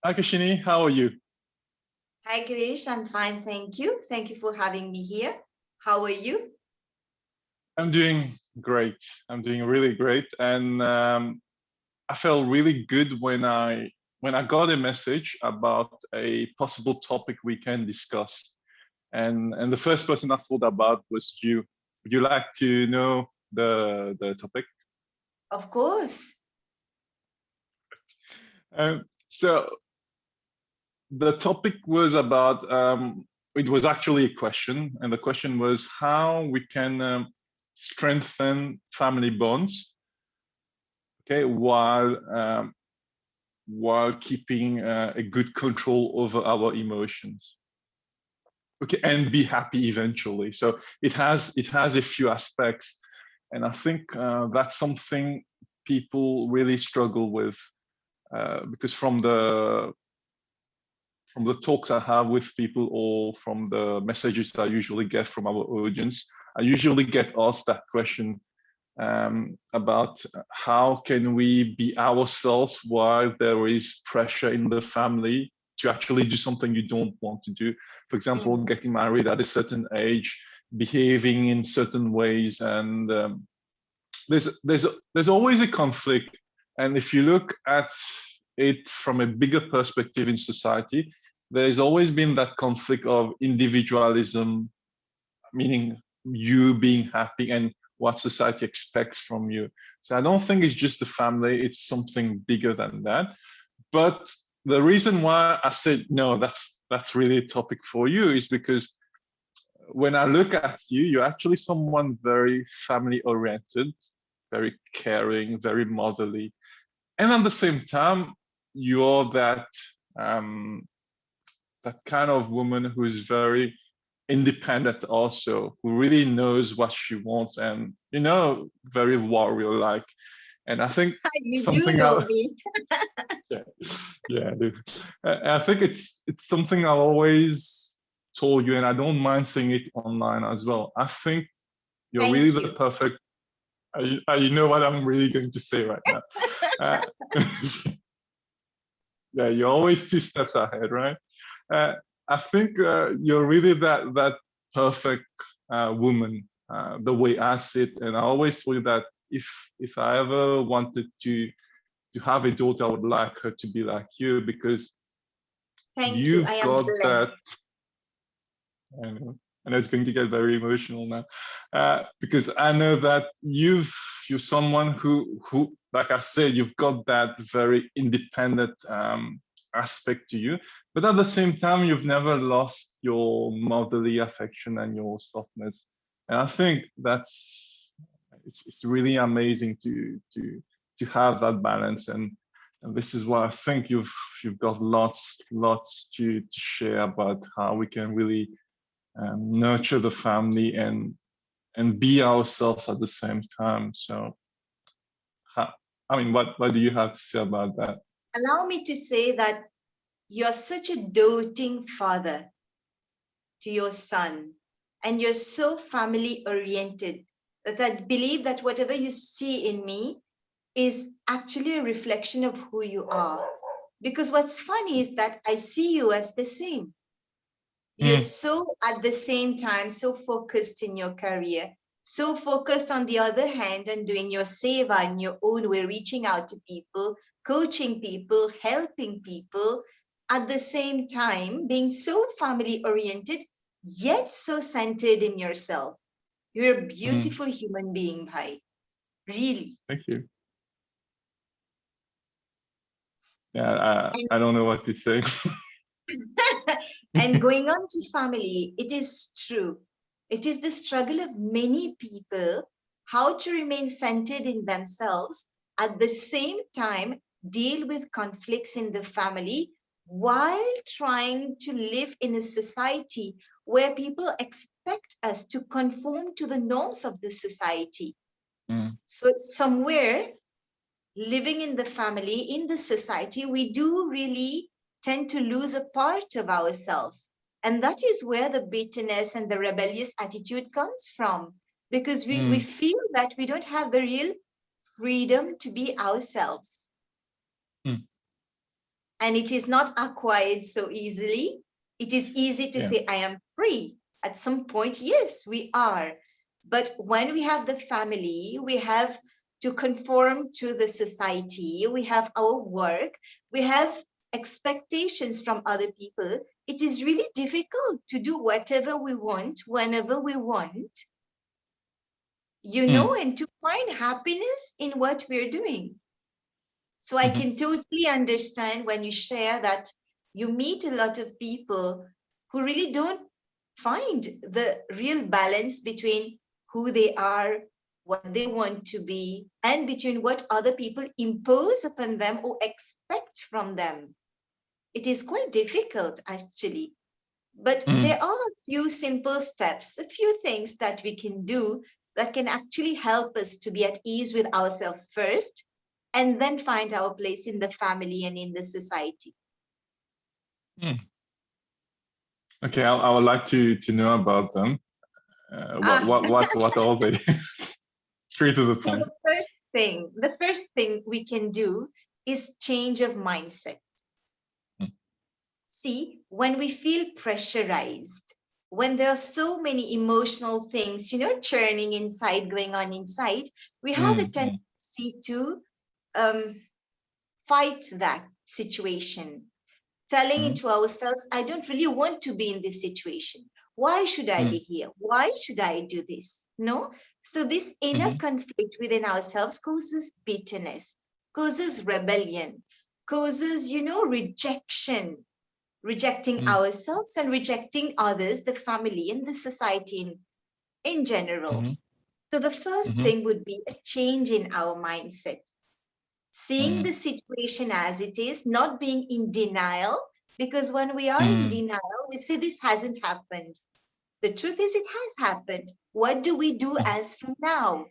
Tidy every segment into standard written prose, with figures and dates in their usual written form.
Hi, Kashini. How are you? Hi, Geerish. I'm fine, thank you. Thank you for having me here. How are you? I'm doing great. I'm doing really great, and I felt really good when I got a message about a possible topic we can discuss. And the first person I thought about was you. Would you like to know the topic? Of course. So the topic was about. It was actually a question, and the question was how we can strengthen family bonds, okay, while keeping a good control over our emotions, okay, and be happy eventually. So it has a few aspects, and I think that's something people really struggle with, because from the talks I have with people or from the messages I usually get from our audience, I usually get asked that question, about how can we be ourselves while there is pressure in the family to actually do something you don't want to do. For example, Mm. getting married at a certain age, behaving in certain ways, and there's always a conflict. And if you look at it from a bigger perspective in society, there's always been that conflict of individualism, meaning you being happy, and what society expects from you. So I don't think it's just the family, it's something bigger than that. But the reason why I said no, that's really a topic for you, is because when I look at you, you're actually someone very family oriented, very caring, very motherly. And at the same time, you're um, that kind of woman who's very independent also, who really knows what she wants, and very warrior like. And I think You do something know I me. yeah, yeah, I do. I think it's something I always told you, and I don't mind saying it online as well. I think you're really Thank the you. perfect. You know what I'm really going to say right now. Uh, yeah, you're always two steps ahead, right? Uh, I think you're really that perfect woman, the way I see it, and I always told you that if I ever wanted to have a daughter, I would like her to be like you, because Thank you. I you've am got that. blessed. I know, and it's going to get very emotional now, because I know that you're someone who, like I said, you've got that very independent aspect to you, but at the same time, you've never lost your motherly affection and your softness, and I think it's really amazing to have that balance, and this is why I think you've got lots to share about how we can really nurture the family and be ourselves at the same time. So, I mean, what do you have to say about that? Allow me to say that you're such a doting father to your son, and you're so family oriented that I believe that whatever you see in me is actually a reflection of who you are. Because what's funny is that I see you as the same. You're Mm, so at the same time so focused in your career, so focused on the other hand on doing your seva in your own way, reaching out to people, coaching people, helping people, at the same time being so family oriented, yet so centered in yourself. You're a mm, beautiful human being, Bhai. Really. thank you. Yeah, And I don't know what to say. and going on to family, it is true. It is the struggle of many people how to remain centered in themselves, at the same time, deal with conflicts in the family while trying to live in a society where people expect us to conform to the norms of the society. Mm, So, somewhere living in the family, in the society, we do really tend to lose a part of ourselves. And that is where the bitterness and the rebellious attitude comes from, because we mm, feel that we don't have the real freedom to be ourselves. mm. And it is not acquired so easily. It is easy to say, I am free. At some point, yes, we are. But when we have the family, we have to conform to the society, we have our work, we have expectations from other people. It is really difficult to do whatever we want, whenever we want, and to find happiness in what we're doing. So I can totally understand when you share that you meet a lot of people who really don't find the real balance between who they are, what they want to be, and between what other people impose upon them or expect from them. It is quite difficult, actually. But there are a few simple steps, a few things that we can do that can actually help us to be at ease with ourselves first, and then find our place in the family and in the society. Okay, I would like to know about them. What are they? Straight to the So point. the first thing we can do is change of mindset. See, when we feel pressurized, when there are so many emotional things, churning inside, going on inside, we have a tendency to fight that situation, telling into ourselves, I don't really want to be in this situation. Why should I be here? Why should I do this? No? So this inner conflict within ourselves causes bitterness, causes rebellion, causes, rejection, rejecting ourselves and rejecting others, the family and the society in general. So the first thing would be a change in our mindset, seeing the situation as it is, not being in denial, because when we are in denial, we say this hasn't happened. The truth is it has happened. What do we do as from now?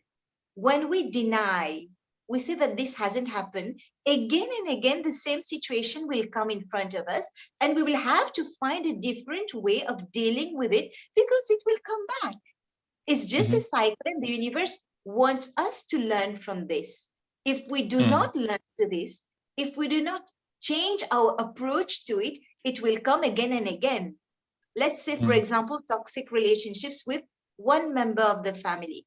When we deny, we say that this hasn't happened, again and again, the same situation will come in front of us, and we will have to find a different way of dealing with it because it will come back. It's just a cycle, and the universe wants us to learn from this. If we do not learn to this, if we do not change our approach to it, it will come again and again. Let's say, for example, toxic relationships with one member of the family.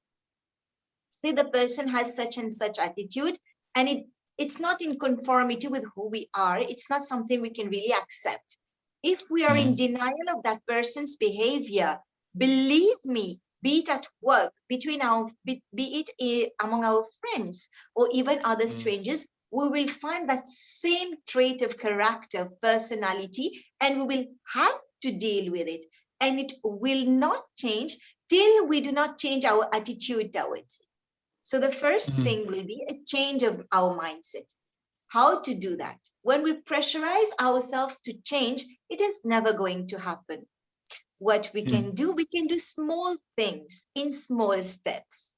Say the person has such and such attitude, and it's not in conformity with who we are. It's not something we can really accept. If we are in denial of that person's behavior, believe me, be it at work, be it among our friends, or even other strangers, we will find that same trait of character, personality, and we will have to deal with it. And it will not change till we do not change our attitude towards it. So the first thing will be a change of our mindset. How to do that? When we pressurize ourselves to change, it is never going to happen. What we can do small things in small steps.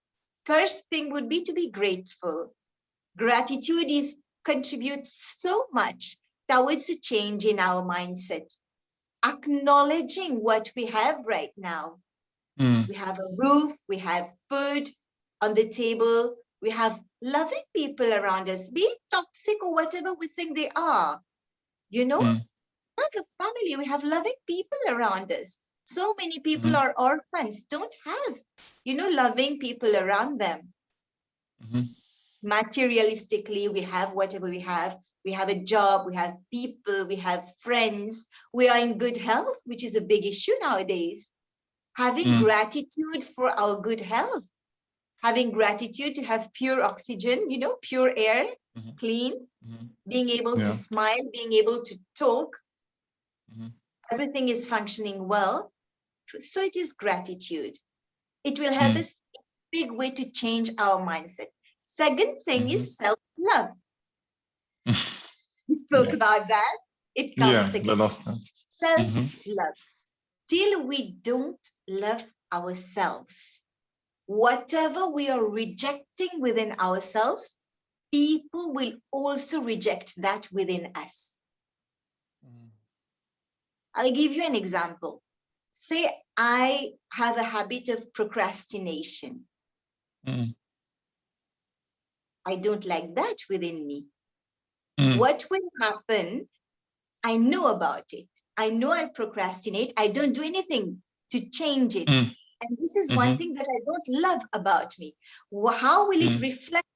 First thing would be to be grateful. Gratitude contributes so much towards a change in our mindset. Acknowledging what we have right now. We have a roof, we have food on the table, we have loving people around us, be it toxic or whatever we think they are. Like a family, we have loving people around us. So many people are orphans, don't have, loving people around them. Materialistically, we have whatever we have. We have a job, we have people, we have friends. We are in good health, which is a big issue nowadays. Having gratitude for our good health, having gratitude to have pure oxygen, pure air, clean, being able to smile, being able to talk, everything is functioning well. So it is gratitude. It will help us in a big way to change our mindset. Second thing is self-love. We spoke about that. It comes again. Self-love. Till we don't love ourselves, whatever we are rejecting within ourselves, people will also reject that within us. I'll give you an example. Say I have a habit of procrastination. I don't like that within me. What will happen I know about it. I know I procrastinate. I don't do anything to change it. Mm. And this is one Mhm. thing that I don't love about me. How will it Mm. reflect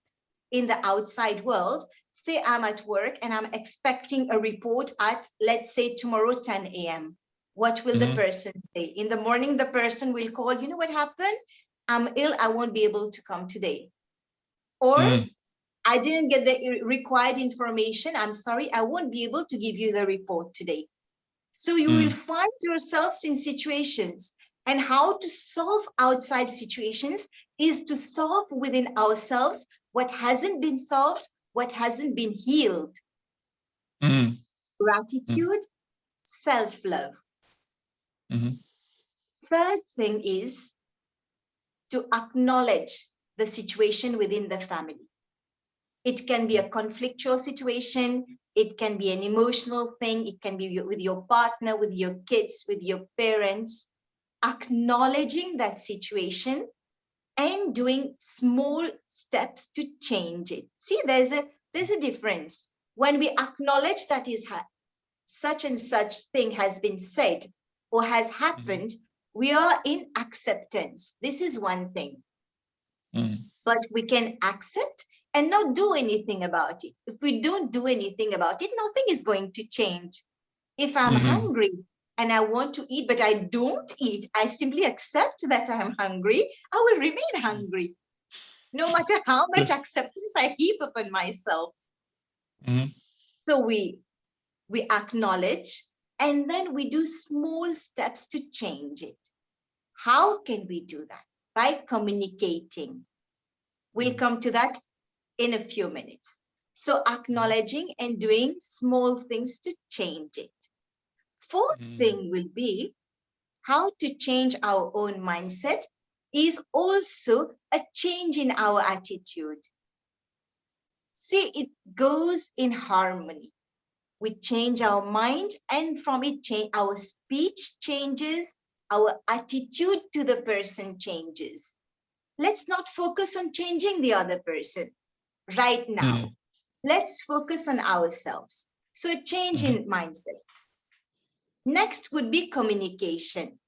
in the outside world? Say I'm at work and I'm expecting a report at, let's say, tomorrow 10 a.m. What will the Mhm. person say? In the morning, the person will call, you know what happened? I'm ill. I won't be able to come today. Or Mm. I didn't get the required information. I'm sorry. I won't be able to give you the report today. So you will Mm. find yourselves in situations, and how to solve outside situations is to solve within ourselves what hasn't been solved, what hasn't been healed. Mm. Mm. Gratitude, self-love. Mhm. Third thing is to acknowledge the situation within the family. It can be a conflictual situation. It can be an emotional thing. It can be with your partner, with your kids, with your parents. Acknowledging that situation and doing small steps to change it. See, there's a difference. When we acknowledge that such and such thing has been said or has Mhm. happened, we are in acceptance. This is one thing. Mm. But we can accept and not do anything about it. If we don't do anything about it, nothing is going to change. If I'm Mhm. hungry and I want to eat, but I don't eat, I simply accept that I'm hungry, I will remain Mm. hungry, no matter how Yeah. much acceptance I heap upon myself. Mhm. So we acknowledge and then we do small steps to change it. How can we do that? By communicating. We'll Mm. come to that in a few minutes. So Mhm. acknowledging and doing small things to change it. Fourth Mm. thing will be how to change our own mindset is also a change in our attitude. See, it goes in harmony. We change our mind, and from it, change our speech changes, our attitude to the person changes. Let's not focus on changing the other person right now. Mm. Let's focus on ourselves. So a change Mhm. in mindset. Next would be communication.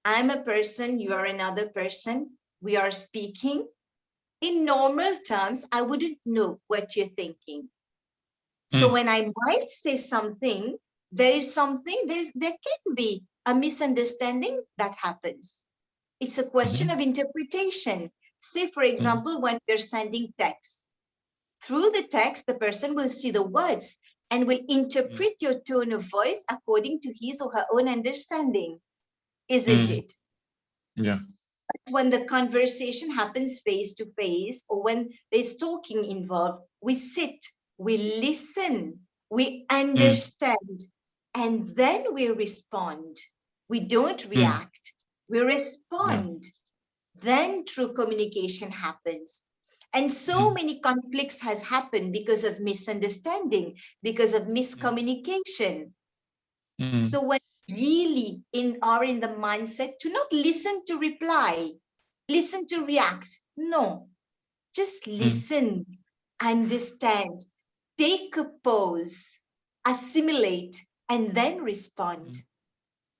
I'm a person, you are another person. We are speaking. In normal terms, I wouldn't know what you're thinking. So Mm. when I might say something, there is something, there can be a misunderstanding that happens. It's a question Mhm. of interpretation. Say, for Mm. example, when we're sending text, through the text, the person will see the words and will Mm. interpret your tone of voice according to his or her own understanding, isn't Mm. it? Yeah. When the conversation happens face to face or when there's talking involved, we sit, we listen, we Mm. understand, and then we respond. We don't Mm. react, we Yeah. respond. Then true communication happens. And so Mm. many conflicts has happened because of misunderstanding, because of Mm. miscommunication. Mm. So when really are in the mindset to not listen to reply, listen to react. No, just Mm. listen, understand, take a pause, assimilate, and then respond. Mm.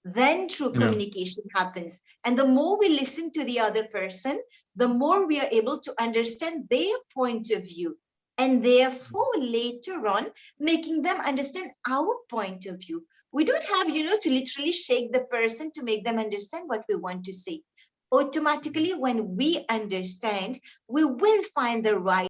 Then true Yeah. communication happens. And the more we listen to the other person, the more we are able to understand their point of view. And therefore, later on, making them understand our point of view. We don't have, to literally shake the person to make them understand what we want to say. Automatically, when we understand, we will find the right